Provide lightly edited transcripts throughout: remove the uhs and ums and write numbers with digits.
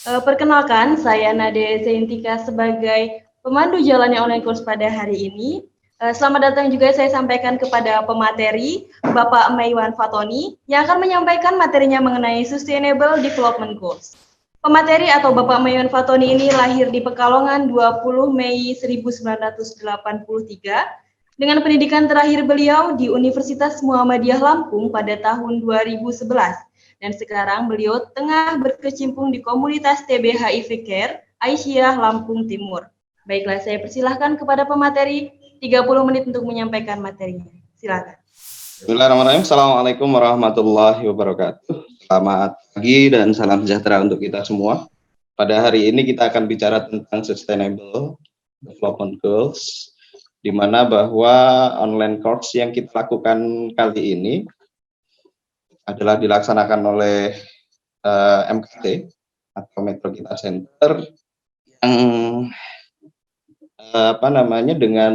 Perkenalkan, saya Nade Zaintika sebagai pemandu jalannya online course pada hari ini. Selamat datang juga saya sampaikan kepada pemateri Bapak Maiwan Fatoni yang akan menyampaikan materinya mengenai Sustainable Development Goals. Pemateri atau Bapak Maiwan Fatoni ini lahir di Pekalongan 20 Mei 1983 dengan pendidikan terakhir beliau di Universitas Muhammadiyah Lampung pada tahun 2011. Dan sekarang beliau tengah berkecimpung di komunitas TB HIV Care Aisyah Lampung Timur. Baiklah, saya persilahkan kepada pemateri 30 menit untuk menyampaikan materinya. Silakan. Bismillahirrahmanirrahim. Assalamualaikum warahmatullahi wabarakatuh. Selamat pagi dan salam sejahtera untuk kita semua. Pada hari ini kita akan bicara tentang Sustainable Development Goals, di mana bahwa online course yang kita lakukan kali ini adalah dilaksanakan oleh MKT atau Metro Kita Center yang dengan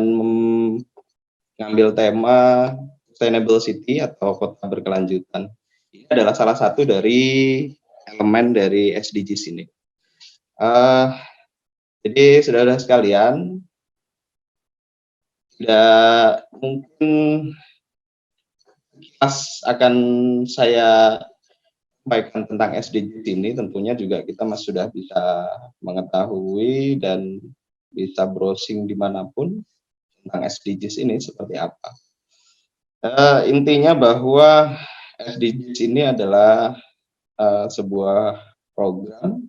mengambil tema Sustainable City atau kota berkelanjutan. Ini adalah salah satu dari elemen dari SDGs ini. Jadi saudara sekalian, tidak mungkin akan saya sampaikan tentang SDGs ini, tentunya juga kita sudah bisa mengetahui dan bisa browsing dimanapun tentang SDGs ini seperti apa. Intinya bahwa SDGs ini adalah sebuah program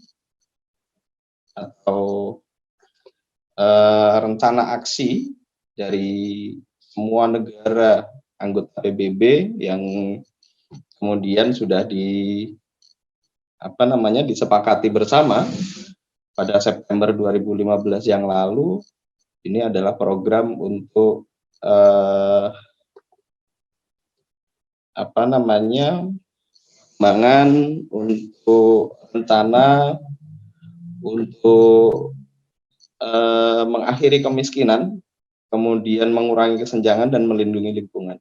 atau rencana aksi dari semua negara anggota PBB yang kemudian sudah disepakati bersama pada September 2015 yang lalu. Ini adalah program untuk pengembangan untuk rencana untuk mengakhiri kemiskinan, kemudian mengurangi kesenjangan dan melindungi lingkungan.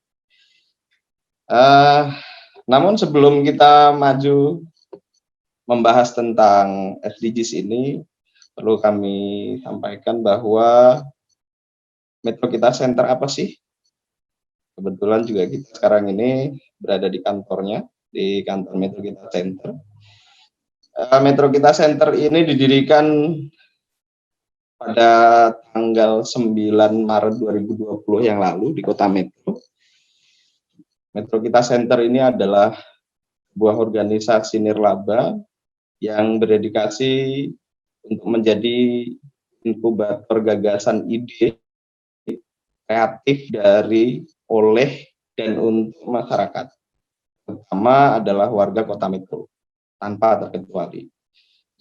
Namun sebelum kita maju membahas tentang SDGs ini, perlu kami sampaikan bahwa Metro Kita Center apa sih? Kebetulan juga kita sekarang ini berada di kantornya, di kantor Metro Kita Center. Metro Kita Center ini didirikan pada tanggal 9 Maret 2020 yang lalu di Kota Metro. Metro Kita Center ini adalah sebuah organisasi nirlaba yang berdedikasi untuk menjadi inkubator gagasan ide kreatif dari, oleh, dan untuk masyarakat, terutama adalah warga Kota Metro, tanpa terkecuali.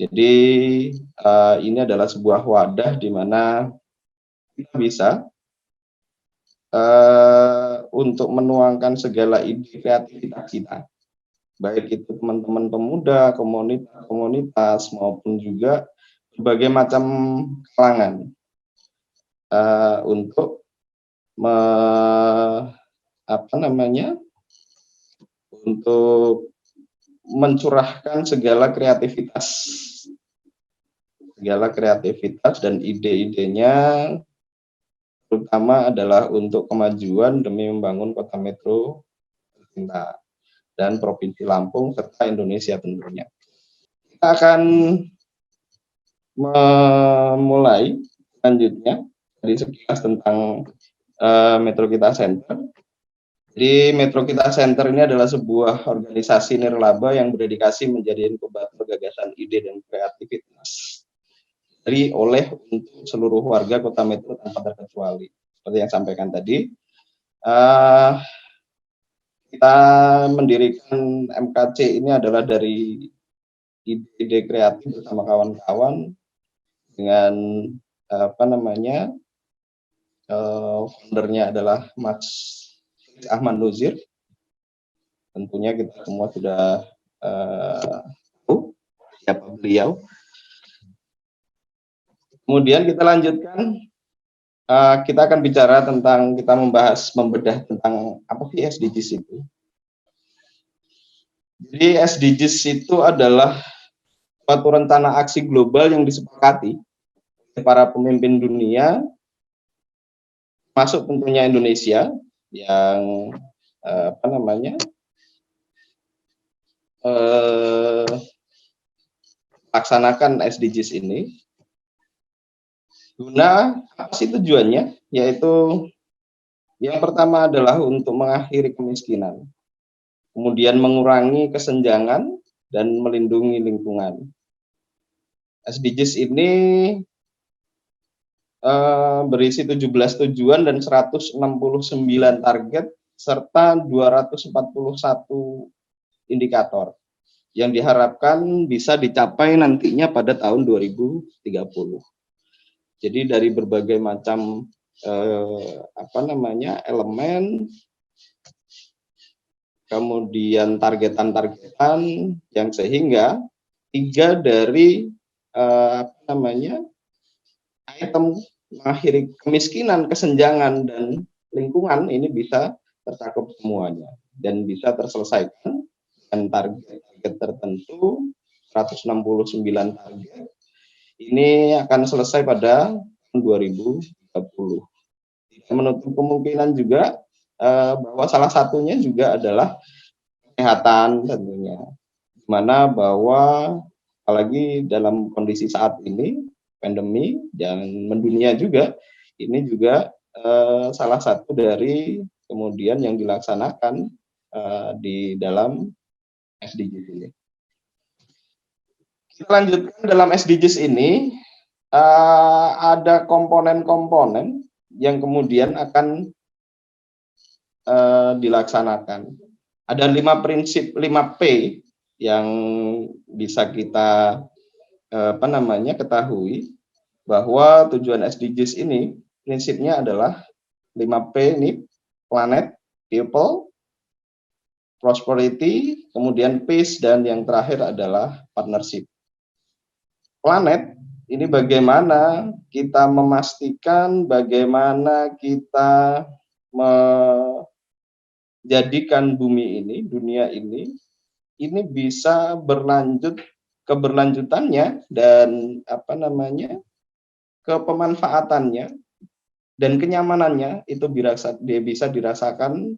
Jadi ini adalah sebuah wadah di mana kita bisa untuk menuangkan segala ide kreativitas kita, baik itu teman-teman pemuda, komunitas maupun juga berbagai macam kalangan, untuk untuk mencurahkan segala kreativitas dan ide-idenya, terutama adalah untuk kemajuan demi membangun Kota Metro tercinta dan Provinsi Lampung serta Indonesia tentunya. Kita akan memulai selanjutnya dari sekilas tentang Metro Kita Center. Jadi Metro Kita Center ini adalah sebuah organisasi nirlaba yang berdedikasi menjadi inkubator gagasan ide dan kreativitas dari, oleh, untuk seluruh warga Kota Metro tanpa terkecuali. Seperti yang sampaikan tadi, kita mendirikan MKC ini adalah dari ide kreatif bersama kawan-kawan dengan foundernya adalah Mas Ahmad Nuzir. Tentunya kita semua sudah tahu siapa beliau. Kemudian kita lanjutkan, kita akan bicara tentang, kita membedah tentang apa sih SDGs itu. Jadi SDGs itu adalah suatu rencana aksi global yang disepakati oleh para pemimpin dunia, masuk tentunya Indonesia yang apa namanya laksanakan SDGs ini. Guna apa sih tujuannya? Yaitu yang pertama adalah untuk mengakhiri kemiskinan, kemudian mengurangi kesenjangan dan melindungi lingkungan. SDGs ini berisi 17 tujuan dan 169 target serta 241 indikator yang diharapkan bisa dicapai nantinya pada tahun 2030. Jadi dari berbagai macam elemen, kemudian targetan-targetan yang sehingga 3 dari item mengakhiri kemiskinan, kesenjangan, dan lingkungan ini bisa tercakup semuanya dan bisa terselesaikan dengan target tertentu. 169 target ini akan selesai pada tahun 2030. Tidak menutup kemungkinan juga bahwa salah satunya juga adalah kesehatan tentunya, dimana bahwa apalagi dalam kondisi saat ini pandemi dan mendunia juga, ini juga salah satu dari kemudian yang dilaksanakan di dalam SDGs ini. Kita lanjutkan dalam SDGs ini, ada komponen-komponen yang kemudian akan dilaksanakan. Ada 5 prinsip, 5 P yang bisa kita ketahui bahwa tujuan SDGs ini prinsipnya adalah 5P ini: planet, people, prosperity, kemudian peace, dan yang terakhir adalah partnership. Planet ini bagaimana kita memastikan, bagaimana kita menjadikan bumi ini, dunia ini bisa berlanjut, keberlanjutannya dan kepemanfaatannya dan kenyamanannya itu bisa dirasakan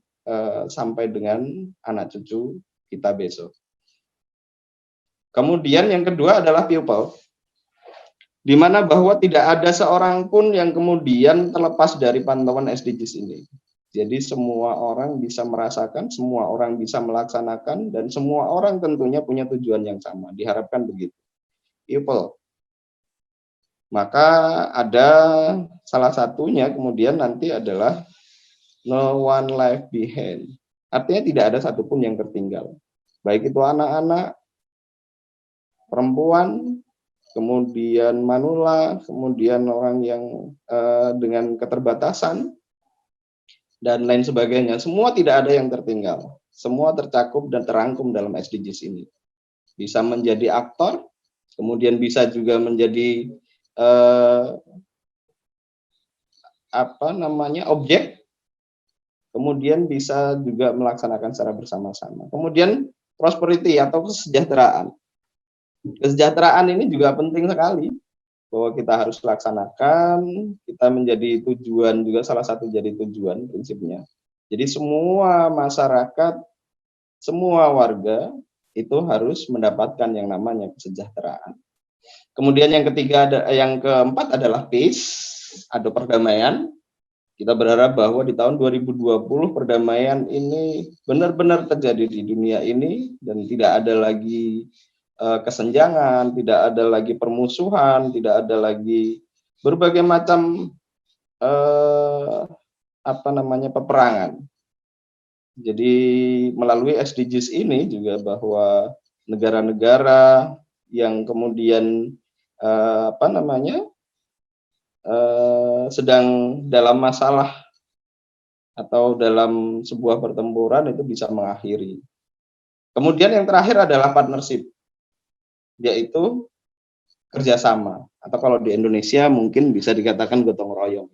sampai dengan anak cucu kita besok. Kemudian yang kedua adalah people, di mana bahwa tidak ada seorang pun yang kemudian terlepas dari pantauan SDGs ini. Jadi semua orang bisa merasakan, semua orang bisa melaksanakan, dan semua orang tentunya punya tujuan yang sama. Diharapkan begitu. People. Maka ada salah satunya kemudian nanti adalah no one left behind. Artinya tidak ada satupun yang tertinggal. Baik itu anak-anak, perempuan, kemudian manula, kemudian orang yang dengan keterbatasan, dan lain sebagainya. Semua tidak ada yang tertinggal. Semua tercakup dan terangkum dalam SDGs ini. Bisa menjadi aktor, kemudian bisa juga menjadi objek, kemudian bisa juga melaksanakan secara bersama-sama. Kemudian prosperity atau kesejahteraan. Kesejahteraan ini juga penting sekali bahwa kita harus laksanakan, kita menjadi tujuan juga, salah satu jadi tujuan prinsipnya. Jadi semua masyarakat, semua warga itu harus mendapatkan yang namanya kesejahteraan. Kemudian yang keempat adalah peace atau perdamaian. Kita berharap bahwa di tahun 2020 perdamaian ini benar-benar terjadi di dunia ini dan tidak ada lagi kesenjangan, tidak ada lagi permusuhan, tidak ada lagi berbagai macam peperangan. Jadi melalui SDGs ini juga bahwa negara-negara yang kemudian sedang dalam masalah atau dalam sebuah pertempuran itu bisa mengakhiri. Kemudian yang terakhir adalah partnership, yaitu kerjasama, atau kalau di Indonesia mungkin bisa dikatakan gotong royong.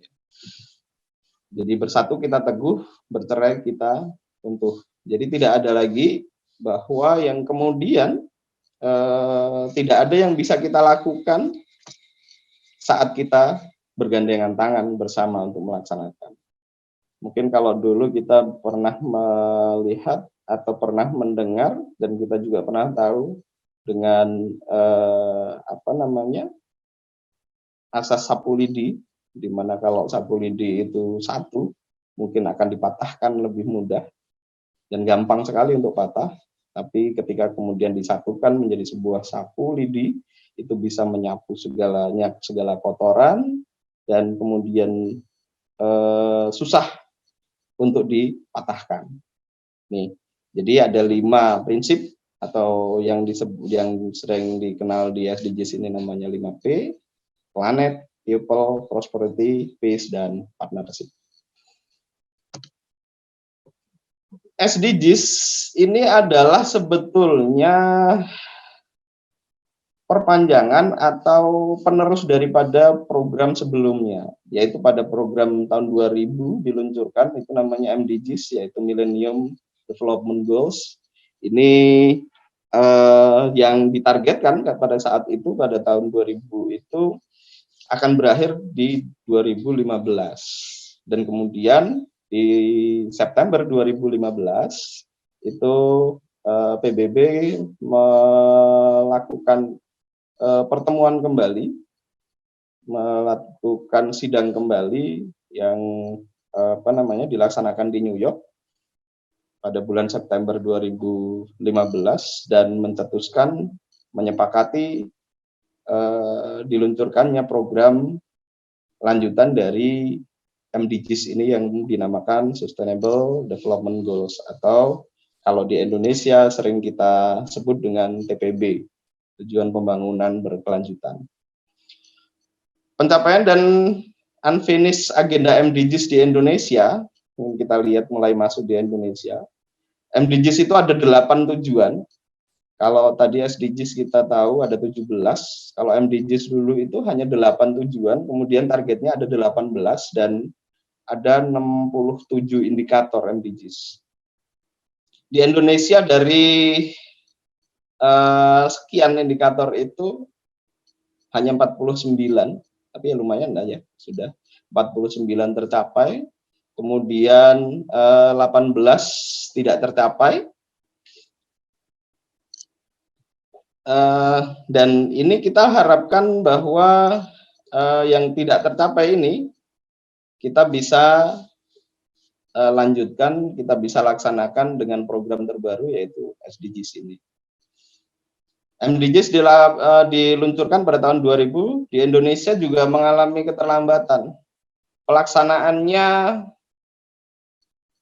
Jadi bersatu kita teguh, bercerai kita runtuh. Jadi tidak ada lagi bahwa yang kemudian tidak ada yang bisa kita lakukan saat kita bergandengan tangan bersama untuk melaksanakan. Mungkin kalau dulu kita pernah melihat atau pernah mendengar dan kita juga pernah tahu dengan asas sapu lidi, di mana kalau sapu lidi itu satu mungkin akan dipatahkan lebih mudah dan gampang sekali untuk patah. Tapi ketika kemudian disatukan menjadi sebuah sapu lidi, itu bisa menyapu segala kotoran dan kemudian susah untuk dipatahkan. Nih, jadi ada 5 prinsip atau yang sering dikenal di SDGs ini namanya 5P: planet, people, prosperity, peace, dan partnership. SDGs ini adalah sebetulnya perpanjangan atau penerus daripada program sebelumnya, yaitu pada program tahun 2000 diluncurkan, itu namanya MDGs, yaitu Millennium Development Goals. Ini yang ditargetkan pada saat itu, pada tahun 2000 itu akan berakhir di 2015. Dan kemudian di September 2015 itu PBB melakukan pertemuan kembali, melakukan sidang kembali yang dilaksanakan di New York pada bulan September 2015 dan mencetuskan, menyepakati diluncurkannya program lanjutan dari MDGs ini yang dinamakan Sustainable Development Goals, atau kalau di Indonesia sering kita sebut dengan TPB, tujuan pembangunan berkelanjutan. Pencapaian dan unfinished agenda MDGs di Indonesia, yang kita lihat mulai masuk di Indonesia. MDGs itu ada 8 tujuan. Kalau tadi SDGs kita tahu ada 17, kalau MDGs dulu itu hanya 8 tujuan, kemudian targetnya ada 18 dan ada 67 indikator MDGs. Di Indonesia dari sekian indikator itu hanya 49, tapi ya lumayan lah ya, sudah 49 tercapai, kemudian 18 tidak tercapai. Dan ini kita harapkan bahwa yang tidak tercapai ini kita bisa lanjutkan, kita bisa laksanakan dengan program terbaru yaitu SDGs ini. MDGs diluncurkan pada tahun 2000, di Indonesia juga mengalami keterlambatan. Pelaksanaannya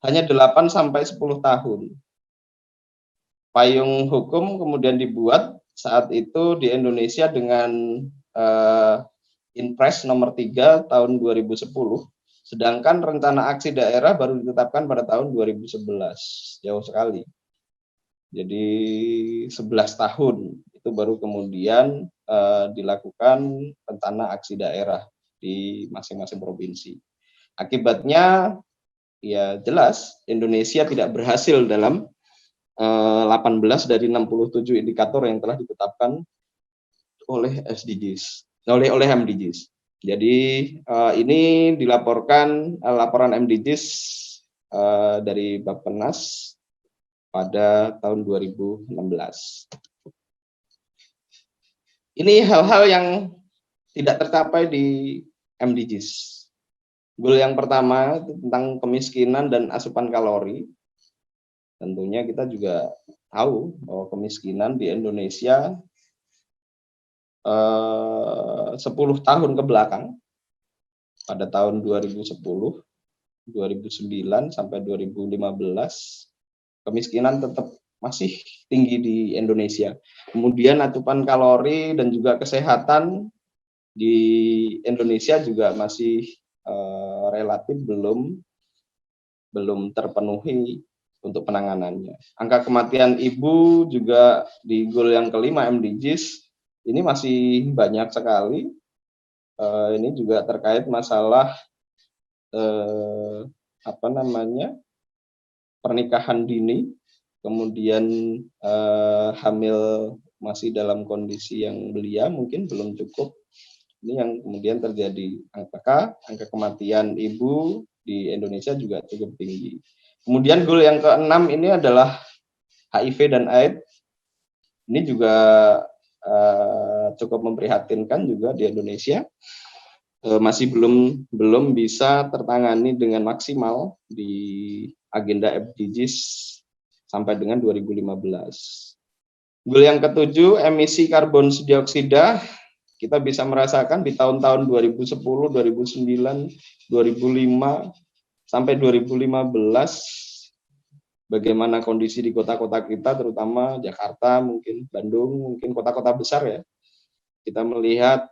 hanya 8 sampai 10 tahun. Payung hukum kemudian dibuat saat itu di Indonesia dengan Inpres nomor 3 tahun 2010, sedangkan rencana aksi daerah baru ditetapkan pada tahun 2011, jauh sekali. Jadi 11 tahun itu baru kemudian dilakukan rencana aksi daerah di masing-masing provinsi. Akibatnya ya jelas Indonesia tidak berhasil dalam 18 dari 67 indikator yang telah ditetapkan oleh SDGs, oleh MDGs. Jadi ini dilaporkan laporan MDGs dari Bappenas pada tahun 2016. Ini hal-hal yang tidak tercapai di MDGs. Goal yang pertama itu tentang kemiskinan dan asupan kalori. Tentunya kita juga tahu bahwa kemiskinan di Indonesia 10 tahun ke belakang, pada tahun 2010, 2009 sampai 2015, kemiskinan tetap masih tinggi di Indonesia. Kemudian asupan kalori dan juga kesehatan di Indonesia juga masih relatif belum terpenuhi untuk penanganannya. Angka kematian ibu juga di goal yang kelima MDGs ini masih banyak sekali. Ini juga terkait masalah pernikahan dini, kemudian hamil masih dalam kondisi yang belia, mungkin belum cukup. Ini yang kemudian terjadi. Angka kematian ibu di Indonesia juga cukup tinggi. Kemudian goal yang keenam ini adalah HIV dan AIDS. Ini juga cukup memprihatinkan juga di Indonesia. Masih belum bisa tertangani dengan maksimal di agenda SDGs sampai dengan 2015. Goal yang ketujuh, emisi karbon dioksida. Kita bisa merasakan di tahun-tahun 2010, 2009, 2005, sampai 2015, bagaimana kondisi di kota-kota kita, terutama Jakarta, mungkin Bandung, mungkin kota-kota besar ya. Kita melihat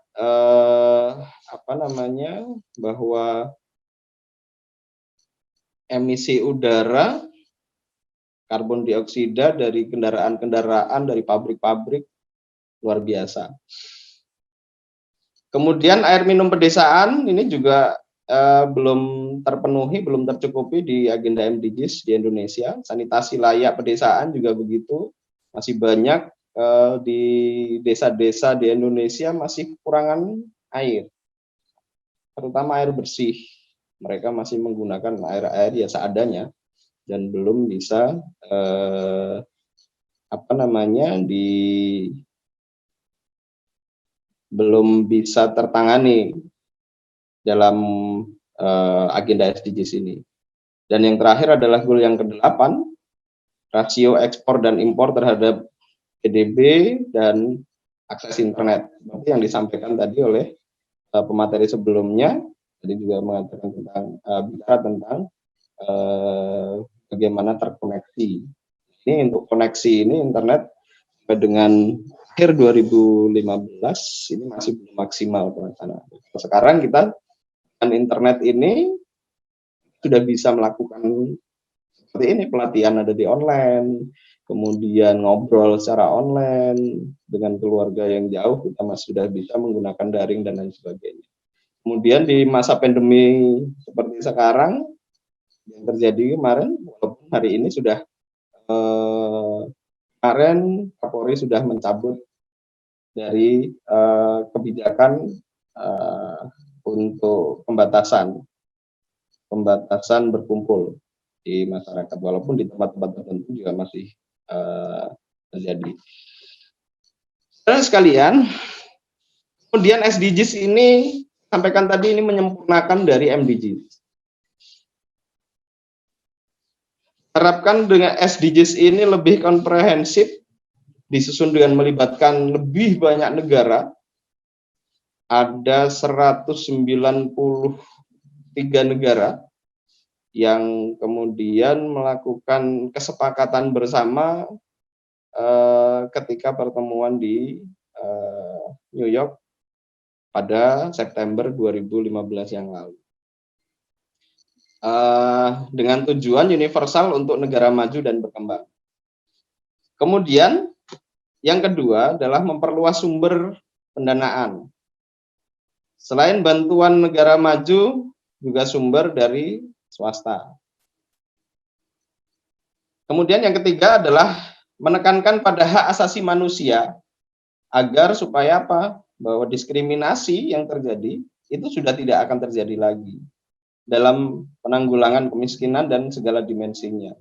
bahwa emisi udara, karbon dioksida dari kendaraan-kendaraan, dari pabrik-pabrik, luar biasa. Kemudian air minum pedesaan ini juga belum terpenuhi, belum tercukupi di agenda MDGs di Indonesia. Sanitasi layak pedesaan juga begitu, masih banyak di desa-desa di Indonesia masih kekurangan air, terutama air bersih. Mereka masih menggunakan air ya seadanya dan belum bisa belum bisa tertangani dalam agenda SDGs ini. Dan yang terakhir adalah goal yang ke-8, rasio ekspor dan impor terhadap PDB dan akses internet. Seperti yang disampaikan tadi oleh pemateri sebelumnya, tadi juga mengatakan bicara tentang bagaimana terkoneksi. Ini untuk koneksi ini internet dengan akhir 2015 ini masih belum maksimal pelaksanaan. Sekarang kita dengan internet ini sudah bisa melakukan seperti ini, pelatihan ada di online, kemudian ngobrol secara online dengan keluarga yang jauh, kita masih sudah bisa menggunakan daring dan lain sebagainya. Kemudian di masa pandemi seperti sekarang yang terjadi kemarin, walaupun hari ini sudah kemarin Kapolri sudah mencabut dari kebijakan untuk pembatasan berkumpul di masyarakat, walaupun di tempat-tempat tertentu juga masih terjadi. Dan sekalian, kemudian SDGs ini sampaikan tadi ini menyempurnakan dari MDGs. Harapkan dengan SDGs ini lebih komprehensif, disusun dengan melibatkan lebih banyak negara. Ada 193 negara yang kemudian melakukan kesepakatan bersama ketika pertemuan di New York pada September 2015 yang lalu. Dengan tujuan universal untuk negara maju dan berkembang. Kemudian yang kedua adalah memperluas sumber pendanaan. Selain bantuan negara maju, juga sumber dari swasta. Kemudian yang ketiga adalah menekankan pada hak asasi manusia agar supaya apa? Bahwa diskriminasi yang terjadi itu sudah tidak akan terjadi lagi dalam penanggulangan kemiskinan dan segala dimensinya.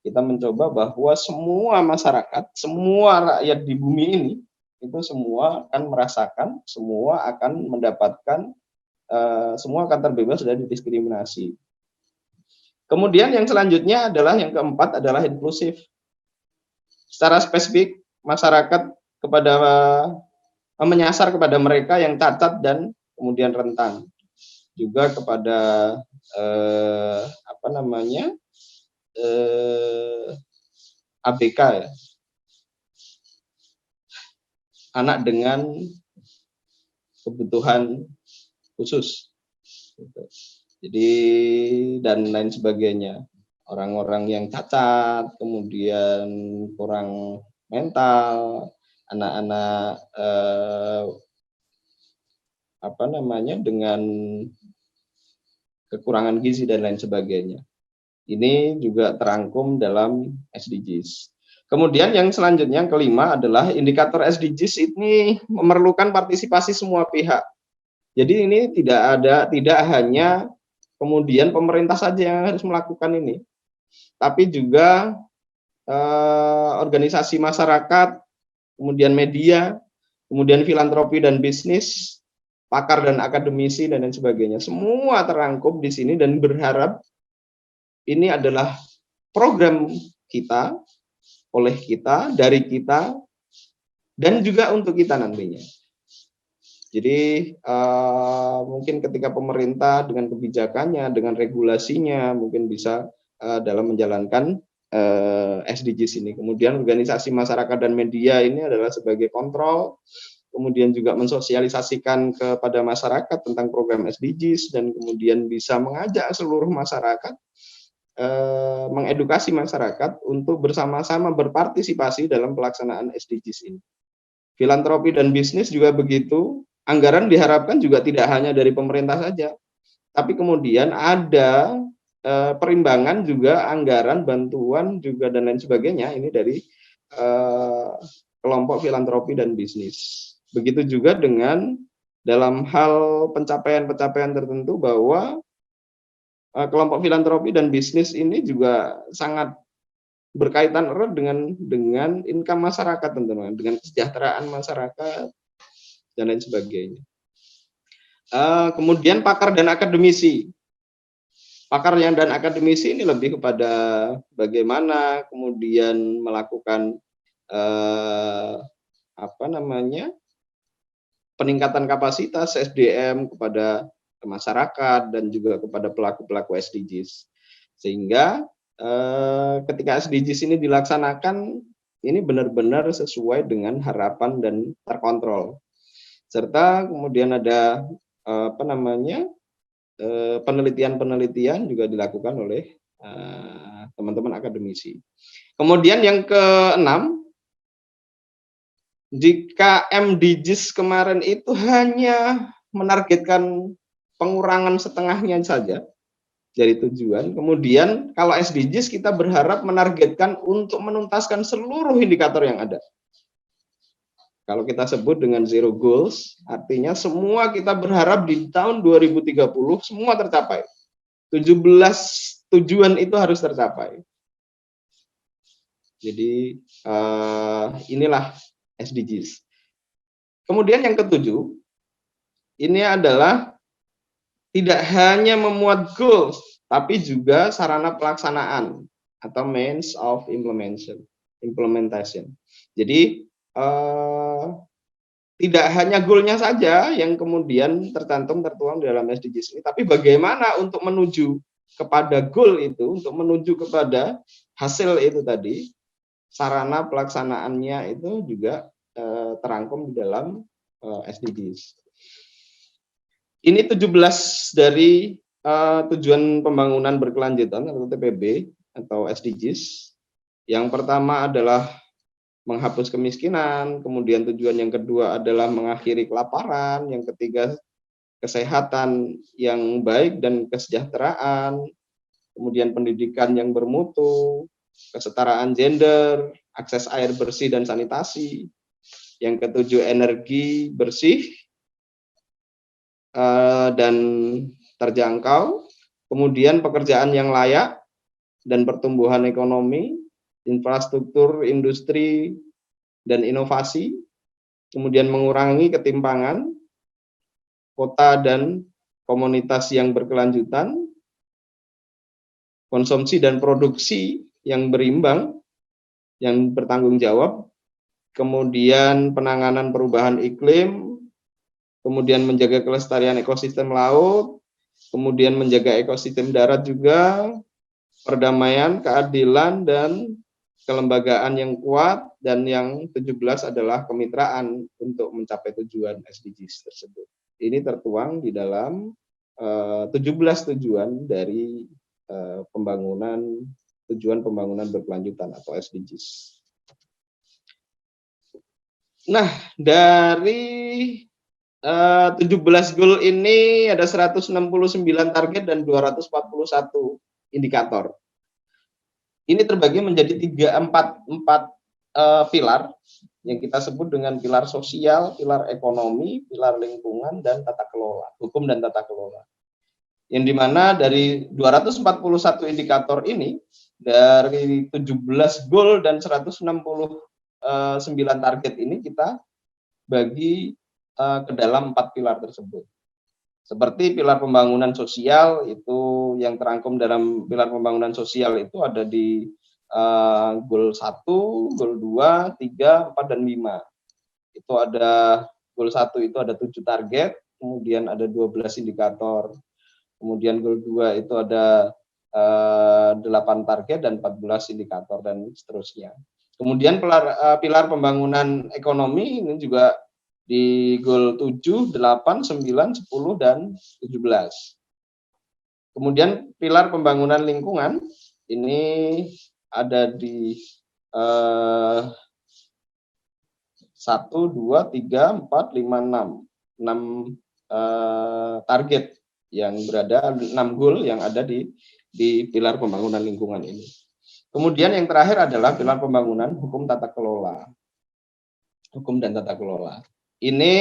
Kita mencoba bahwa semua masyarakat, semua rakyat di bumi ini, itu semua akan merasakan, semua akan mendapatkan, semua akan terbebas dari diskriminasi. Kemudian yang selanjutnya adalah yang keempat adalah inklusif. Secara spesifik, masyarakat menyasar kepada mereka yang cacat dan kemudian rentan. Juga kepada ABK ya, anak dengan kebutuhan khusus, jadi dan lain sebagainya, orang-orang yang cacat, kemudian kurang mental, anak-anak dengan kekurangan gizi dan lain sebagainya. Ini juga terangkum dalam SDGs. Kemudian yang selanjutnya yang kelima adalah indikator SDGs ini memerlukan partisipasi semua pihak. Jadi ini tidak hanya kemudian pemerintah saja yang harus melakukan ini, tapi juga organisasi masyarakat, kemudian media, kemudian filantropi dan bisnis, pakar dan akademisi dan lain sebagainya. Semua terangkum di sini dan berharap ini adalah program kita, oleh kita, dari kita, dan juga untuk kita nantinya. Jadi mungkin ketika pemerintah dengan kebijakannya, dengan regulasinya mungkin bisa dalam menjalankan SDGs ini. Kemudian organisasi masyarakat dan media ini adalah sebagai kontrol, kemudian juga mensosialisasikan kepada masyarakat tentang program SDGs dan kemudian bisa mengajak seluruh masyarakat, mengedukasi masyarakat untuk bersama-sama berpartisipasi dalam pelaksanaan SDGs ini. Filantropi dan bisnis juga begitu. Anggaran diharapkan juga tidak hanya dari pemerintah saja, tapi kemudian ada perimbangan juga anggaran, bantuan juga dan lain sebagainya ini dari kelompok filantropi dan bisnis. Begitu juga dengan dalam hal pencapaian-pencapaian tertentu bahwa kelompok filantropi dan bisnis ini juga sangat berkaitan erat dengan income masyarakat tentunya, dengan kesejahteraan masyarakat dan lain sebagainya. Kemudian pakar dan akademisi. Pakar dan akademisi ini lebih kepada bagaimana kemudian melakukan peningkatan kapasitas SDM kepada masyarakat dan juga kepada pelaku-pelaku SDGs. Sehingga ketika SDGs ini dilaksanakan, ini benar-benar sesuai dengan harapan dan terkontrol. Serta kemudian ada penelitian-penelitian juga dilakukan oleh teman-teman akademisi. Kemudian yang keenam, jika MDGs kemarin itu hanya menargetkan pengurangan setengahnya saja dari tujuan, kemudian kalau SDGs kita berharap menargetkan untuk menuntaskan seluruh indikator yang ada. Kalau kita sebut dengan zero goals, artinya semua kita berharap di tahun 2030 semua tercapai. 17 tujuan itu harus tercapai. Jadi inilah SDGs. Kemudian yang ketujuh, ini adalah tidak hanya memuat goals, tapi juga sarana pelaksanaan atau means of implementation. Jadi tidak hanya goalnya saja yang kemudian tertuang di dalam SDGs ini, tapi bagaimana untuk menuju kepada goal itu, untuk menuju kepada hasil itu tadi, sarana pelaksanaannya itu juga terangkum di dalam SDGs. Ini 17 dari tujuan pembangunan berkelanjutan atau TPB atau SDGs. Yang pertama adalah menghapus kemiskinan, kemudian tujuan yang kedua adalah mengakhiri kelaparan, yang ketiga kesehatan yang baik dan kesejahteraan, kemudian pendidikan yang bermutu, kesetaraan gender, akses air bersih dan sanitasi, yang ketujuh energi bersih dan terjangkau, kemudian pekerjaan yang layak dan pertumbuhan ekonomi, infrastruktur, industri, dan inovasi, kemudian mengurangi ketimpangan, kota dan komunitas yang berkelanjutan, konsumsi dan produksi yang berimbang, yang bertanggung jawab, kemudian penanganan perubahan iklim, kemudian menjaga kelestarian ekosistem laut, kemudian menjaga ekosistem darat juga, perdamaian, keadilan, dan kelembagaan yang kuat, dan yang 17 adalah kemitraan untuk mencapai tujuan SDGs tersebut. Ini tertuang di dalam 17 tujuan dari tujuan pembangunan berkelanjutan atau SDGs. Nah, dari 17 goal ini ada 169 target dan 241 indikator. Ini terbagi menjadi 4 pilar yang kita sebut dengan pilar sosial, pilar ekonomi, pilar lingkungan, dan tata kelola, hukum dan tata kelola. Yang dimana dari 241 indikator ini, dari 17 goal dan 169 target ini kita bagi ke dalam 4 pilar tersebut. Seperti pilar pembangunan sosial, itu yang terangkum dalam pilar pembangunan sosial itu ada di goal 1, goal 2, 3, 4, dan 5. Itu ada goal 1 itu ada 7 target, kemudian ada 12 indikator. Kemudian goal 2 itu ada 8 target dan 14 indikator dan seterusnya. Kemudian pilar pembangunan ekonomi ini juga di goal 7, 8, 9, 10, dan 17. Kemudian pilar pembangunan lingkungan ini ada di 1, 2, 3, 4, 5, 6. 6 target yang berada, 6 goal yang ada di pilar pembangunan lingkungan ini. Kemudian yang terakhir adalah pilar pembangunan hukum tata kelola. Hukum dan tata kelola. Ini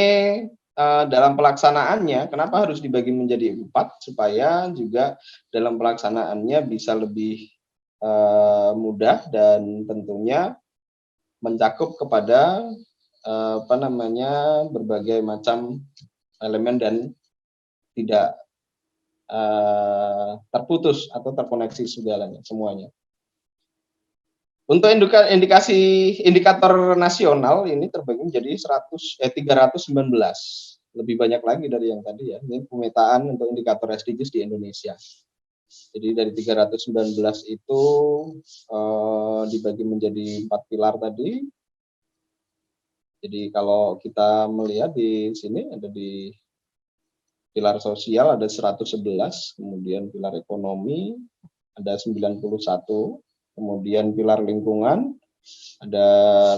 dalam pelaksanaannya, kenapa harus dibagi menjadi 4? Supaya juga dalam pelaksanaannya bisa lebih mudah dan tentunya mencakup kepada berbagai macam elemen dan tidak terputus atau terkoneksi semuanya. Untuk indikator nasional ini terbagi menjadi 319, lebih banyak lagi dari yang tadi ya. Ini pemetaan untuk indikator SDGs di Indonesia. Jadi dari 319 itu dibagi menjadi 4 pilar tadi. Jadi kalau kita melihat di sini ada di pilar sosial ada 111, kemudian pilar ekonomi ada 91, kemudian pilar lingkungan ada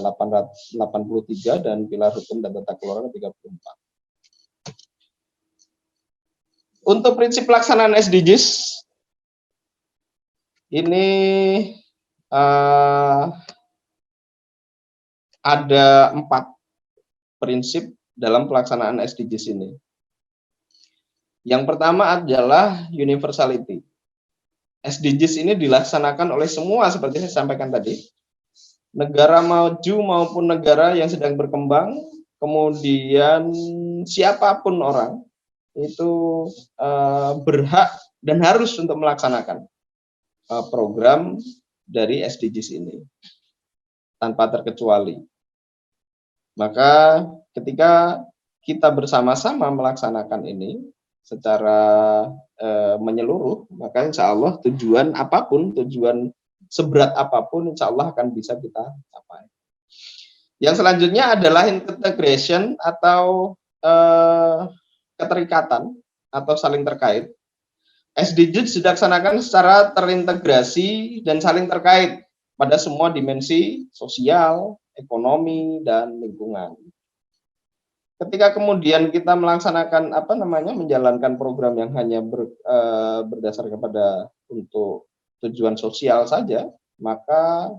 883 dan pilar hukum dan tata kelola 34. Untuk prinsip pelaksanaan SDGs ini ada 4 prinsip dalam pelaksanaan SDGs ini. Yang pertama adalah universality. SDGs ini dilaksanakan oleh semua seperti saya sampaikan tadi. Negara maju maupun negara yang sedang berkembang, kemudian siapapun orang itu berhak dan harus untuk melaksanakan program dari SDGs ini tanpa terkecuali. Maka ketika kita bersama-sama melaksanakan ini secara menyeluruh, maka insya Allah tujuan apapun, tujuan seberat apapun, insya Allah akan bisa kita capai. Yang selanjutnya adalah integration atau keterikatan atau saling terkait. SDGs dilaksanakan secara terintegrasi dan saling terkait pada semua dimensi sosial, ekonomi, dan lingkungan. Ketika kemudian kita melaksanakan menjalankan program yang hanya berdasar kepada untuk tujuan sosial saja, maka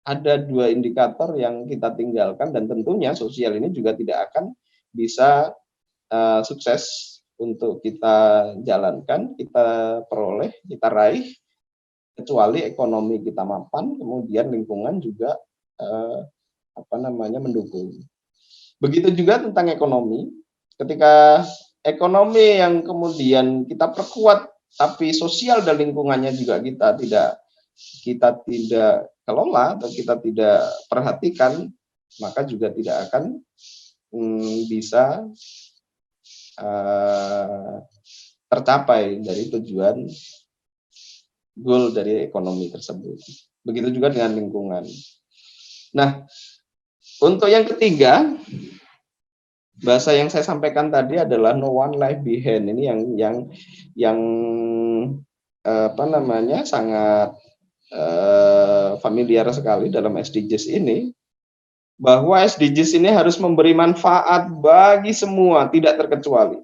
ada 2 indikator yang kita tinggalkan dan tentunya sosial ini juga tidak akan bisa sukses untuk kita jalankan, kita peroleh, kita raih, kecuali ekonomi kita mapan, kemudian lingkungan juga mendukung. Begitu juga tentang ekonomi, ketika ekonomi yang kemudian kita perkuat, tapi sosial dan lingkungannya juga kita tidak kelola atau kita tidak perhatikan, maka juga tidak akan bisa tercapai dari tujuan goal dari ekonomi tersebut. Begitu juga dengan lingkungan. Nah, untuk yang ketiga, bahasa yang saya sampaikan tadi adalah no one life behind. Ini yang sangat familiar sekali dalam SDGs ini, bahwa SDGs ini harus memberi manfaat bagi semua, tidak terkecuali.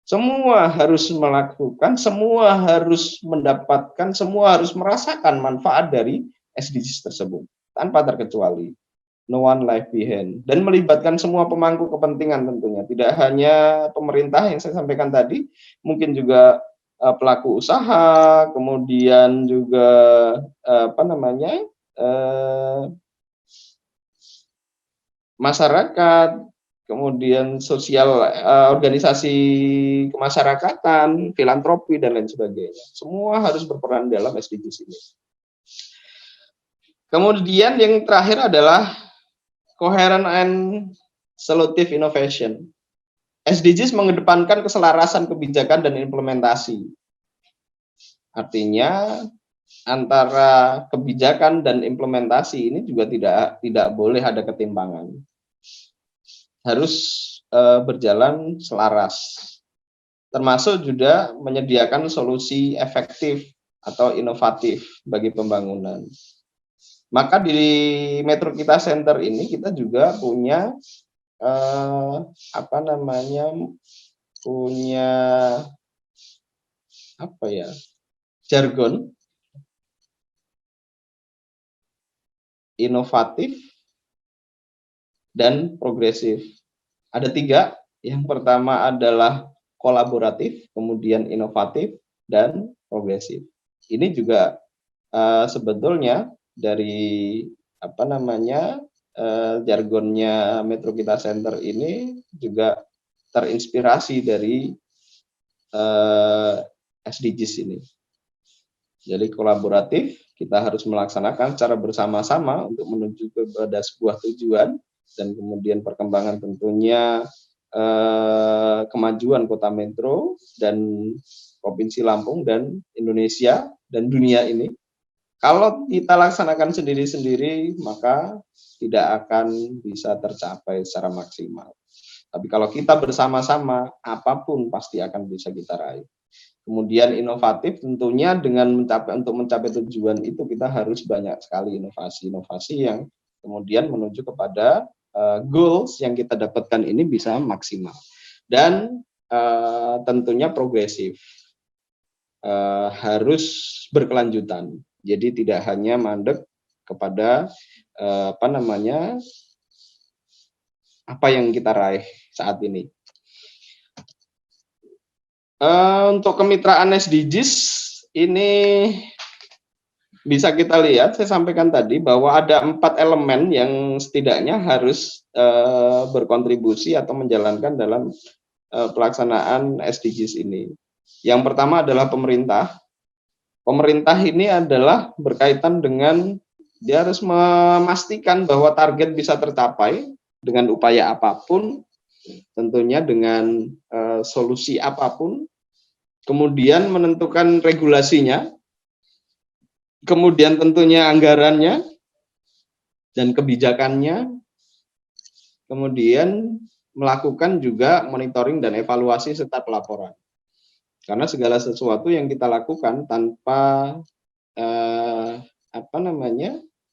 Semua harus melakukan, semua harus mendapatkan, semua harus merasakan manfaat dari SDGs tersebut. tanpa terkecuali, no one left behind, dan melibatkan semua pemangku kepentingan tentunya, tidak hanya pemerintah yang saya sampaikan tadi, mungkin juga pelaku usaha, kemudian juga masyarakat, kemudian sosial, organisasi kemasyarakatan, filantropi dan lain sebagainya. Semua harus berperan dalam SDGs ini. Kemudian yang terakhir adalah coherent and solutive innovation. SDGs mengedepankan keselarasan kebijakan dan implementasi. Artinya antara kebijakan dan implementasi ini juga tidak boleh ada ketimpangan. Harus berjalan selaras. Termasuk juga menyediakan solusi efektif atau inovatif bagi pembangunan. Maka di Metro Kita Center ini kita juga punya jargon inovatif dan progresif. Ada 3. Yang pertama adalah kolaboratif, kemudian inovatif dan progresif. Ini juga sebetulnya dari jargonnya Metro Kita Center ini juga terinspirasi dari SDGs ini. Jadi kolaboratif, kita harus melaksanakan secara bersama-sama untuk menuju kepada sebuah tujuan, dan kemudian perkembangan tentunya kemajuan Kota Metro dan Provinsi Lampung dan Indonesia dan dunia ini. Kalau kita laksanakan sendiri-sendiri, maka tidak akan bisa tercapai secara maksimal. Tapi kalau kita bersama-sama, apapun pasti akan bisa kita raih. Kemudian inovatif tentunya untuk mencapai tujuan itu kita harus banyak sekali inovasi-inovasi yang kemudian menuju kepada goals yang kita dapatkan ini bisa maksimal. Dan tentunya progresif. Harus berkelanjutan. Jadi tidak hanya mandek kepada apa yang kita raih saat ini. Untuk kemitraan SDGs ini bisa kita lihat, saya sampaikan tadi bahwa ada 4 elemen yang setidaknya harus berkontribusi atau menjalankan dalam pelaksanaan SDGs ini. Yang pertama adalah pemerintah. Pemerintah ini adalah berkaitan dengan dia harus memastikan bahwa target bisa tercapai dengan upaya apapun, tentunya dengan solusi apapun, kemudian menentukan regulasinya, kemudian tentunya anggarannya dan kebijakannya, kemudian melakukan juga monitoring dan evaluasi serta pelaporan. Karena segala sesuatu yang kita lakukan tanpa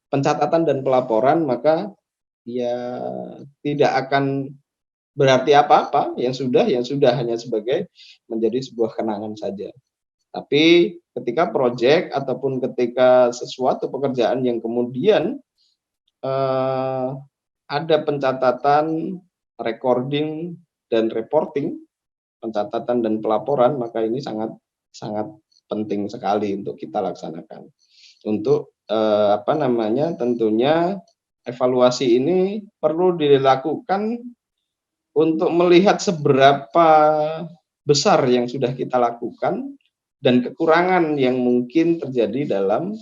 pencatatan dan pelaporan, maka ya tidak akan berarti apa-apa. Yang sudah hanya sebagai menjadi sebuah kenangan saja. Tapi ketika proyek ataupun ketika sesuatu pekerjaan yang kemudian ada pencatatan, recording dan reporting, pencatatan dan pelaporan, maka ini sangat penting sekali untuk kita laksanakan. Untuk tentunya evaluasi ini perlu dilakukan untuk melihat seberapa besar yang sudah kita lakukan dan kekurangan yang mungkin terjadi dalam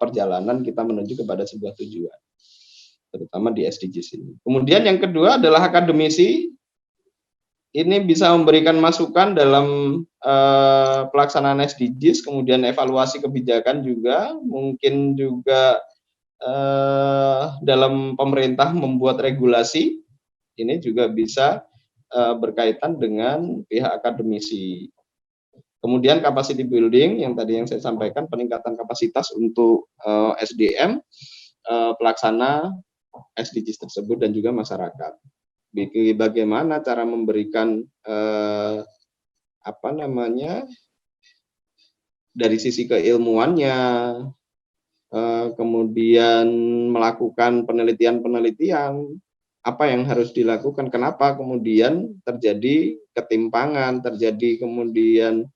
perjalanan kita menuju kepada sebuah tujuan, terutama di SDGs ini. Kemudian yang kedua adalah akademisi. Ini bisa memberikan masukan dalam pelaksanaan SDGs, kemudian evaluasi kebijakan juga, mungkin juga dalam pemerintah membuat regulasi, ini juga bisa berkaitan dengan pihak akademisi. Kemudian capacity building, yang tadi yang saya sampaikan, peningkatan kapasitas untuk SDM, pelaksana SDGs tersebut dan juga masyarakat. Bagaimana cara memberikan dari sisi keilmuannya, kemudian melakukan penelitian-penelitian, apa yang harus dilakukan, kenapa kemudian terjadi ketimpangan, terjadi kemudian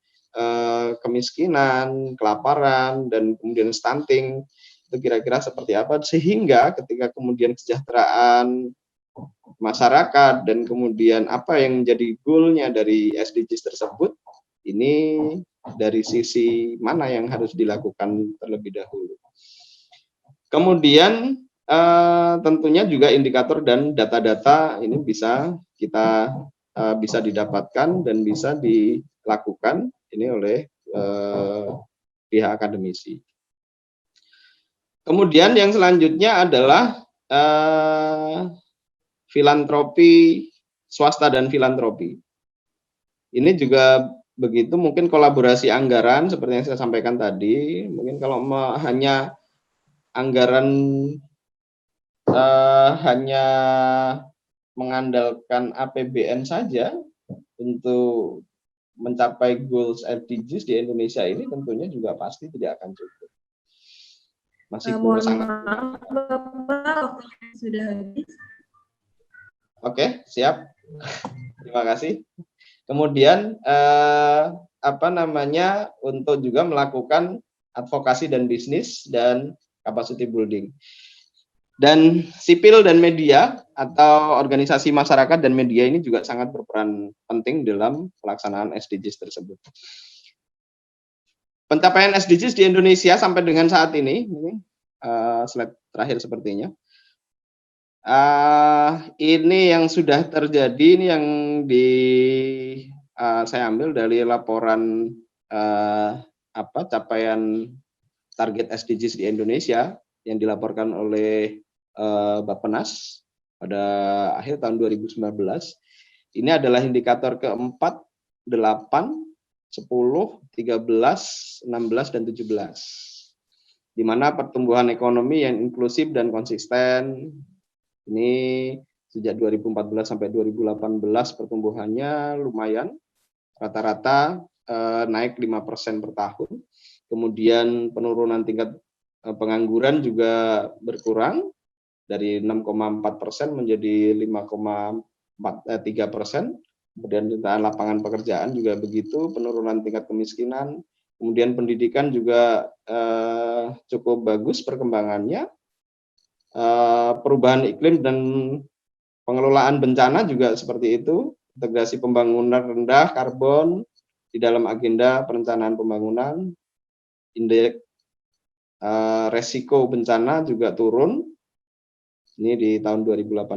kemiskinan, kelaparan, dan kemudian stunting, itu kira-kira seperti apa, sehingga ketika kemudian kesejahteraan masyarakat dan kemudian apa yang menjadi goal-nya dari SDGs tersebut, ini dari sisi mana yang harus dilakukan terlebih dahulu. Kemudian tentunya juga indikator dan data-data ini bisa kita bisa didapatkan dan bisa dilakukan ini oleh pihak akademisi. Kemudian yang selanjutnya adalah filantropi swasta dan filantropi. Ini juga begitu, mungkin kolaborasi anggaran seperti yang saya sampaikan tadi, mungkin kalau hanya anggaran hanya mengandalkan APBN saja untuk mencapai goals SDGs di Indonesia ini tentunya juga pasti tidak akan cukup. Masih sangat maaf, Bapak, waktunya sudah habis. Oke, siap. Terima kasih. Kemudian untuk juga melakukan advokasi dan bisnis dan capacity building. Dan sipil dan media atau organisasi masyarakat dan media ini juga sangat berperan penting dalam pelaksanaan SDGs tersebut. Pencapaian SDGs di Indonesia sampai dengan saat ini slide terakhir sepertinya. Ini yang sudah terjadi, ini yang saya ambil dari laporan capaian target SDGs di Indonesia yang dilaporkan oleh Bappenas pada akhir tahun 2019. Ini adalah indikator keempat, 8, 10, 13, 16, dan 17. Di mana pertumbuhan ekonomi yang inklusif dan konsisten, ini sejak 2014 sampai 2018 pertumbuhannya lumayan, rata-rata naik 5% per tahun. Kemudian penurunan tingkat pengangguran juga berkurang dari 6,4% menjadi 5,3%. Kemudian jutaan lapangan pekerjaan juga begitu, penurunan tingkat kemiskinan. Kemudian pendidikan juga cukup bagus perkembangannya. Perubahan iklim dan pengelolaan bencana juga seperti itu. Integrasi pembangunan rendah karbon di dalam agenda perencanaan pembangunan. Indeks resiko bencana juga turun. Ini di tahun 2018.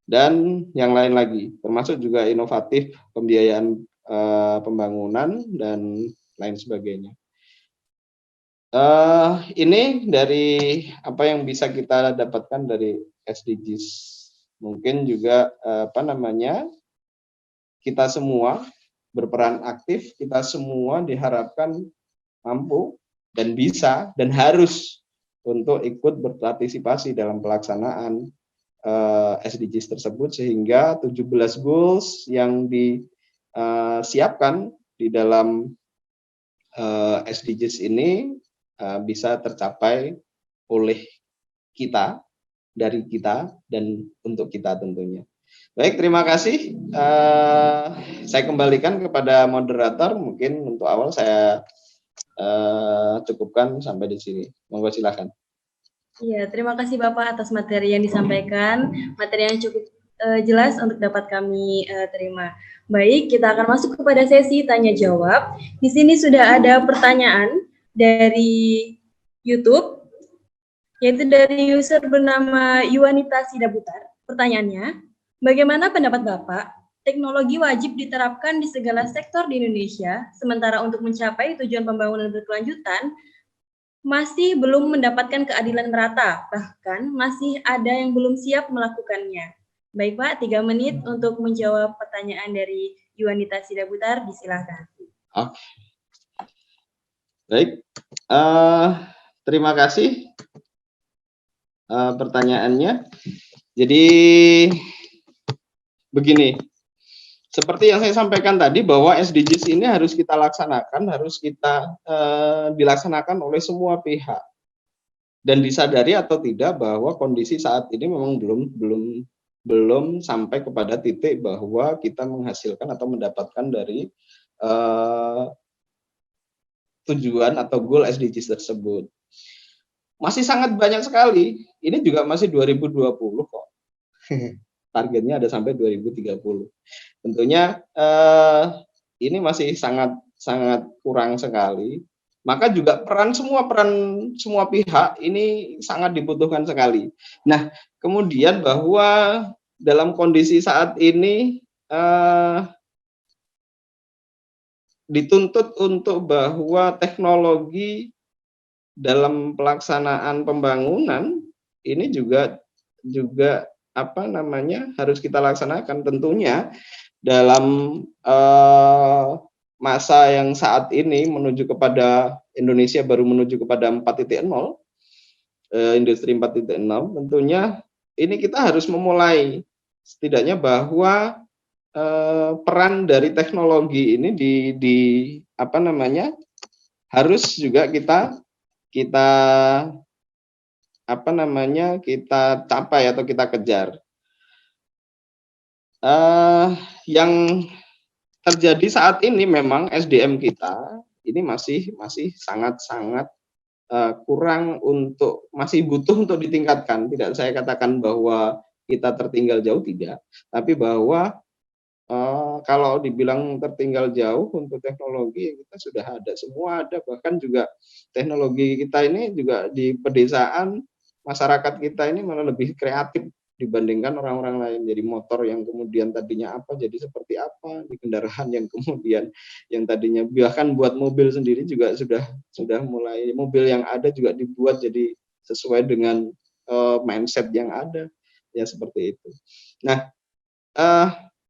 Dan yang lain lagi, termasuk juga inovatif pembiayaan pembangunan dan lain sebagainya. Ini dari apa yang bisa kita dapatkan dari SDGs. Mungkin juga kita semua berperan aktif, kita semua diharapkan mampu dan bisa dan harus untuk ikut berpartisipasi dalam pelaksanaan SDGs tersebut, sehingga 17 goals yang disiapkan di dalam SDGs ini bisa tercapai oleh kita, dari kita, dan untuk kita tentunya. Baik, terima kasih. Saya kembalikan kepada moderator. Mungkin untuk awal saya cukupkan sampai di sini. Monggo silakan. Iya, terima kasih Bapak atas materi yang disampaikan, materi yang cukup jelas untuk dapat kami terima. Baik, kita akan masuk kepada sesi tanya jawab. Di sini sudah ada pertanyaan dari YouTube, yaitu dari user bernama Yuanita Sidabutar. Pertanyaannya, bagaimana pendapat Bapak? Teknologi wajib diterapkan di segala sektor di Indonesia, sementara untuk mencapai tujuan pembangunan berkelanjutan, masih belum mendapatkan keadilan merata, bahkan masih ada yang belum siap melakukannya. Baik Pak, 3 menit untuk menjawab pertanyaan dari Yuanita Sidabutar, disilakan. Oke. Baik, terima kasih pertanyaannya. Jadi begini, seperti yang saya sampaikan tadi bahwa SDGs ini harus kita laksanakan, harus kita dilaksanakan oleh semua pihak. dan disadari atau tidak bahwa kondisi saat ini memang belum sampai kepada titik bahwa kita menghasilkan atau mendapatkan dari tujuan atau goal SDGs tersebut. Masih sangat banyak sekali. Ini juga masih 2020 kok. Targetnya ada sampai 2030. Tentunya ini masih sangat kurang sekali. Maka juga peran semua pihak ini sangat dibutuhkan sekali. Nah, kemudian bahwa dalam kondisi saat ini dituntut untuk bahwa teknologi dalam pelaksanaan pembangunan ini juga harus kita laksanakan tentunya dalam masa yang saat ini menuju kepada Indonesia baru menuju kepada 4.0, industri 4.0, tentunya ini kita harus memulai setidaknya bahwa peran dari teknologi ini harus juga kita capai atau kita kejar. Yang terjadi saat ini memang SDM kita ini masih sangat kurang masih butuh untuk ditingkatkan. Tidak saya katakan bahwa kita tertinggal jauh, tidak, tapi bahwa kalau dibilang tertinggal jauh untuk teknologi, kita sudah ada, semua ada, bahkan juga teknologi kita ini juga di pedesaan, masyarakat kita ini malah lebih kreatif dibandingkan orang-orang lain. Jadi motor yang kemudian tadinya apa jadi seperti apa, di kendaraan yang kemudian yang tadinya bahkan buat mobil sendiri juga sudah mulai, mobil yang ada juga dibuat jadi sesuai dengan mindset yang ada, ya seperti itu. Nah,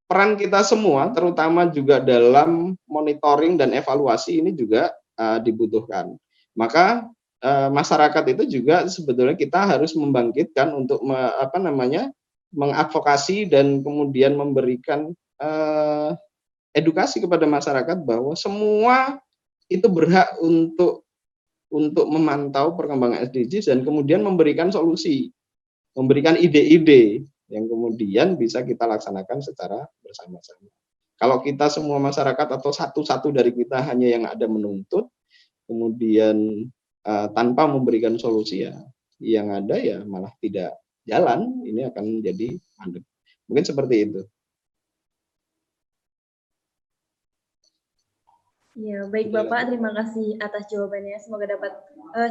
peran kita semua, terutama juga dalam monitoring dan evaluasi ini juga dibutuhkan. Maka masyarakat itu juga sebetulnya kita harus membangkitkan untuk mengadvokasi dan kemudian memberikan edukasi kepada masyarakat bahwa semua itu berhak untuk memantau perkembangan SDGs dan kemudian memberikan solusi, memberikan ide-ide yang kemudian bisa kita laksanakan secara bersama-sama. Kalau kita semua masyarakat atau satu-satu dari kita hanya yang ada menuntut, kemudian tanpa memberikan solusi, ya yang ada ya malah tidak jalan, ini akan menjadi mandek. Mungkin seperti itu. Ya, baik Bapak, terima kasih atas jawabannya. Semoga dapat,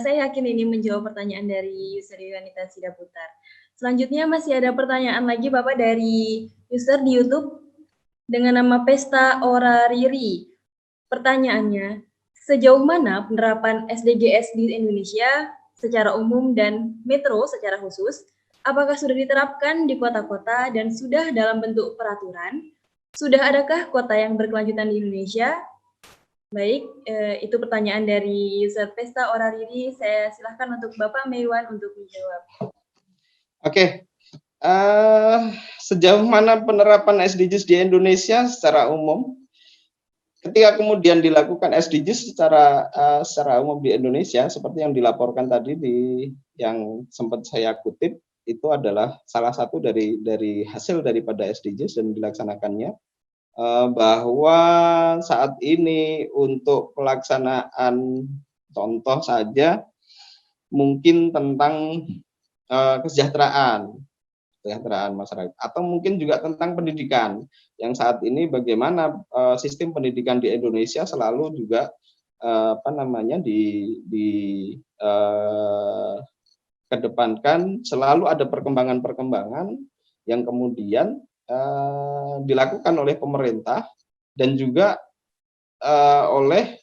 saya yakin ini menjawab pertanyaan dari user Yuanita Sidaputar. Selanjutnya masih ada pertanyaan lagi Bapak dari user di YouTube dengan nama Pesta Orariri. Pertanyaannya, sejauh mana penerapan SDGs di Indonesia secara umum dan metro secara khusus? Apakah sudah diterapkan di kota-kota dan sudah dalam bentuk peraturan? Sudah adakah kota yang berkelanjutan di Indonesia? Baik, itu pertanyaan dari user Pesta Orariri. Saya silahkan untuk Bapak Meiwan untuk menjawab. Oke, sejauh mana penerapan SDGs di Indonesia secara umum? Ketika kemudian dilakukan SDGs secara umum di Indonesia, seperti yang dilaporkan tadi yang sempat saya kutip, itu adalah salah satu dari hasil daripada SDGs dan dilaksanakannya, bahwa saat ini untuk pelaksanaan contoh saja mungkin tentang kesejahteraan masyarakat, atau mungkin juga tentang pendidikan, yang saat ini bagaimana sistem pendidikan di Indonesia selalu juga kedepankan, selalu ada perkembangan yang kemudian dilakukan oleh pemerintah dan juga oleh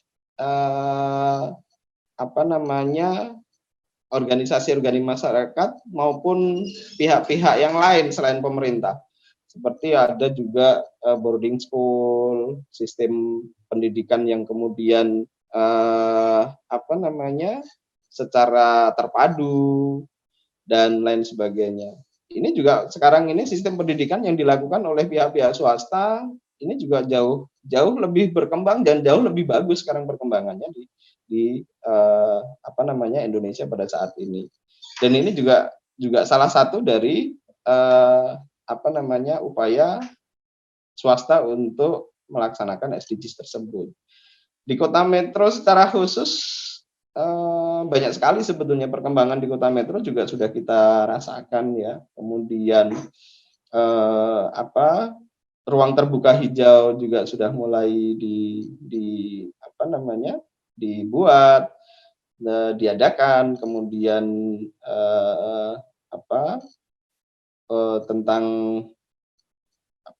organisasi-organisasi masyarakat maupun pihak-pihak yang lain selain pemerintah. Seperti ada juga boarding school, sistem pendidikan yang kemudian secara terpadu dan lain sebagainya. Ini juga sekarang ini sistem pendidikan yang dilakukan oleh pihak-pihak swasta ini juga jauh lebih berkembang dan jauh lebih bagus sekarang perkembangannya di apa namanya Indonesia pada saat ini. Dan ini juga salah satu dari apa namanya upaya swasta untuk melaksanakan SDGs tersebut. Di kota metro secara khusus banyak sekali sebetulnya perkembangan di kota metro juga sudah kita rasakan ya. Kemudian apa ruang terbuka hijau juga sudah mulai di apa namanya dibuat, diadakan, kemudian apa tentang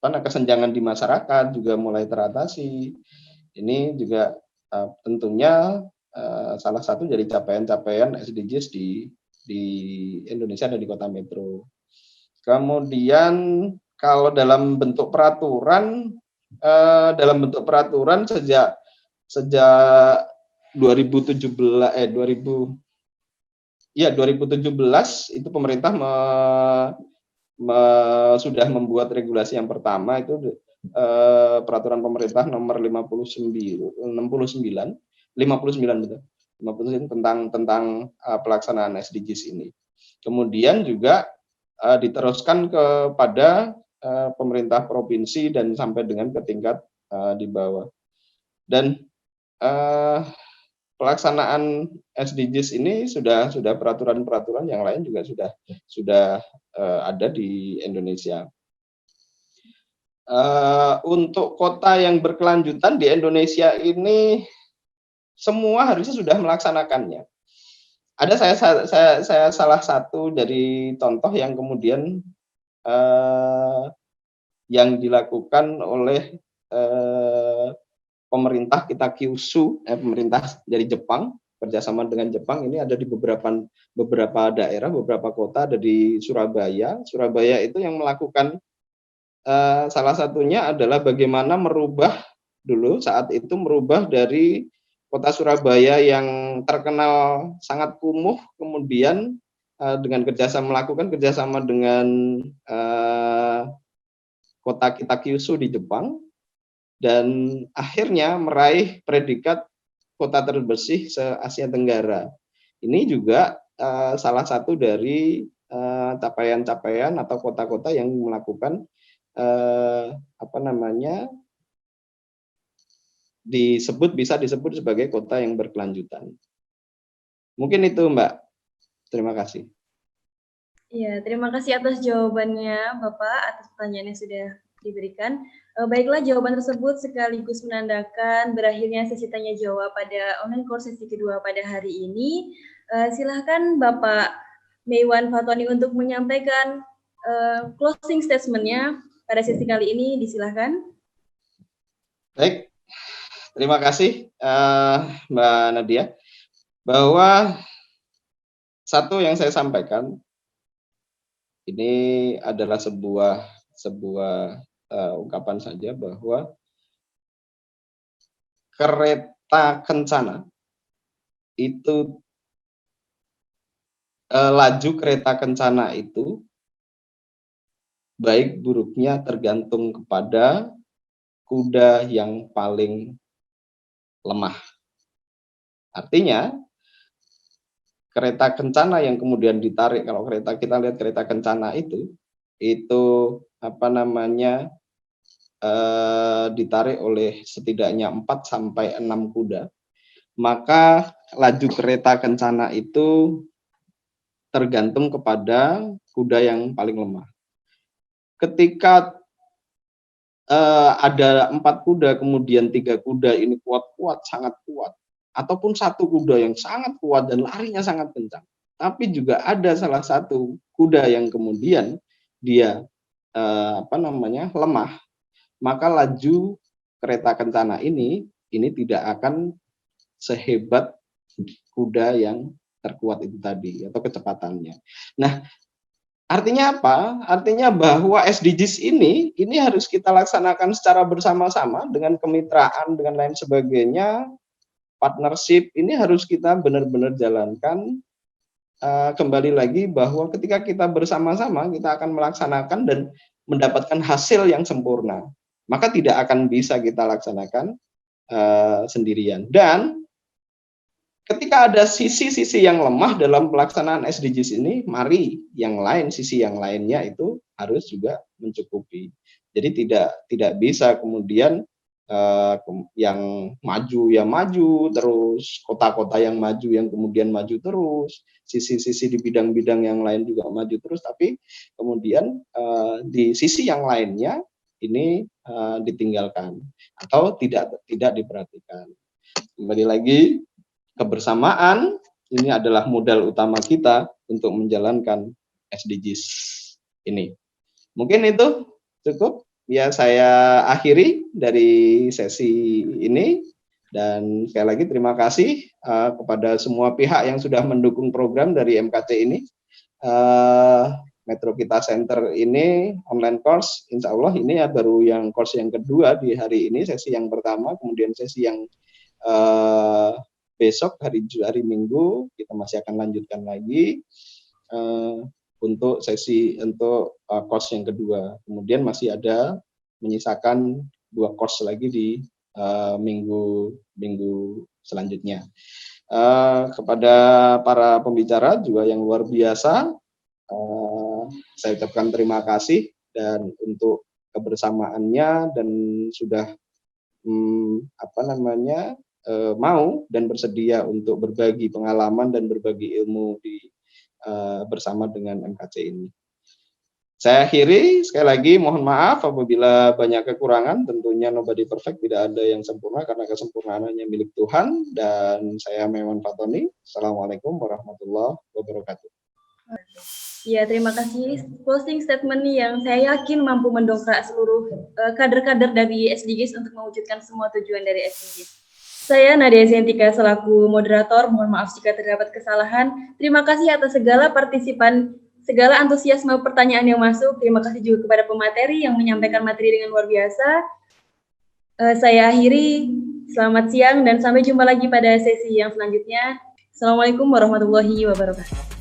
kesenjangan di masyarakat juga mulai teratasi. Ini juga tentunya salah satu dari capaian-capaian SDGs di Indonesia dan di kota metro. Kemudian kalau dalam bentuk peraturan sejak 2017 itu pemerintah sudah membuat regulasi yang pertama itu peraturan pemerintah nomor 59 betul. 59 tentang pelaksanaan SDGs ini. Kemudian juga diteruskan kepada pemerintah provinsi dan sampai dengan ke tingkat di bawah. Dan pelaksanaan SDGs ini sudah peraturan-peraturan yang lain juga sudah ada di Indonesia. Untuk kota yang berkelanjutan di Indonesia ini semua harusnya sudah melaksanakannya. Ada saya salah satu dari contoh yang kemudian yang dilakukan oleh pemerintah kita Kyushu, pemerintah dari Jepang kerjasama dengan Jepang ini ada di beberapa daerah, beberapa kota, ada di Surabaya. Surabaya itu yang melakukan salah satunya adalah bagaimana merubah dari kota Surabaya yang terkenal sangat kumuh, kemudian dengan melakukan kerjasama dengan kota kita Kyushu di Jepang, dan akhirnya meraih predikat kota terbersih se-Asia Tenggara. Ini juga salah satu dari capaian-capaian atau kota-kota yang melakukan apa namanya bisa disebut sebagai kota yang berkelanjutan. Mungkin itu, Mbak. Terima kasih. Iya, terima kasih atas jawabannya, Bapak, atas pertanyaan yang sudah diberikan. Baiklah, jawaban tersebut sekaligus menandakan berakhirnya sesi tanya jawab pada online course sesi kedua pada hari ini. Silahkan Bapak Meiwan Fatoni untuk menyampaikan closing statement-nya pada sesi kali ini, disilahkan. Baik, terima kasih Mbak Nadia. Bahwa satu yang saya sampaikan ini adalah sebuah ungkapan saja bahwa kereta kencana itu laju kereta kencana itu baik buruknya tergantung kepada kuda yang paling lemah. Artinya kereta kencana yang kemudian ditarik, kalau kita lihat kereta kencana itu apa namanya ditarik oleh setidaknya 4 sampai 6 kuda, maka laju kereta kencana itu tergantung kepada kuda yang paling lemah. Ketika ada 4 kuda, kemudian 3 kuda ini kuat-kuat, sangat kuat, ataupun 1 kuda yang sangat kuat dan larinya sangat kencang, tapi juga ada salah satu kuda yang kemudian dia apa namanya lemah, maka laju kereta kencana ini tidak akan sehebat kuda yang terkuat itu tadi atau kecepatannya. Nah, artinya apa? Artinya bahwa SDGs ini harus kita laksanakan secara bersama-sama dengan kemitraan, dengan lain sebagainya, partnership ini harus kita benar-benar jalankan. Kembali lagi bahwa ketika kita bersama-sama kita akan melaksanakan dan mendapatkan hasil yang sempurna. maka tidak akan bisa kita laksanakan sendirian. Dan ketika ada sisi-sisi yang lemah dalam pelaksanaan SDGs ini, mari sisi yang lainnya itu harus juga mencukupi. Jadi tidak bisa kemudian yang maju ya maju terus, kota-kota yang maju yang kemudian maju terus, sisi-sisi di bidang-bidang yang lain juga maju terus, tapi kemudian di sisi yang lainnya ini ditinggalkan atau tidak diperhatikan. Kembali lagi, kebersamaan ini adalah modal utama kita untuk menjalankan SDGs ini. Mungkin itu cukup ya, saya akhiri dari sesi ini, dan sekali lagi terima kasih kepada semua pihak yang sudah mendukung program dari MKC ini. Metro Kita Center ini online course, insya Allah ini ya baru yang course yang kedua di hari ini, sesi yang pertama, kemudian sesi yang besok hari Minggu kita masih akan lanjutkan lagi untuk course yang kedua. Kemudian masih ada menyisakan 2 course lagi di minggu selanjutnya. Kepada para pembicara juga yang luar biasa, saya ucapkan terima kasih dan untuk kebersamaannya dan sudah mau dan bersedia untuk berbagi pengalaman dan berbagi ilmu bersama dengan MKC ini. Saya akhiri, sekali lagi mohon maaf apabila banyak kekurangan, tentunya nobody perfect, tidak ada yang sempurna karena kesempurnaan hanya milik Tuhan, dan saya Maiwan Fatoni. Assalamualaikum warahmatullahi wabarakatuh. Ya, terima kasih. Closing statement yang saya yakin mampu mendongkrak seluruh kader-kader dari SDGs untuk mewujudkan semua tujuan dari SDGs. Saya Nadia Zentika selaku moderator, mohon maaf jika terdapat kesalahan. Terima kasih atas segala partisipan, segala antusiasme pertanyaan yang masuk. Terima kasih juga kepada pemateri yang menyampaikan materi dengan luar biasa. Saya akhiri, selamat siang dan sampai jumpa lagi pada sesi yang selanjutnya. Assalamualaikum warahmatullahi wabarakatuh.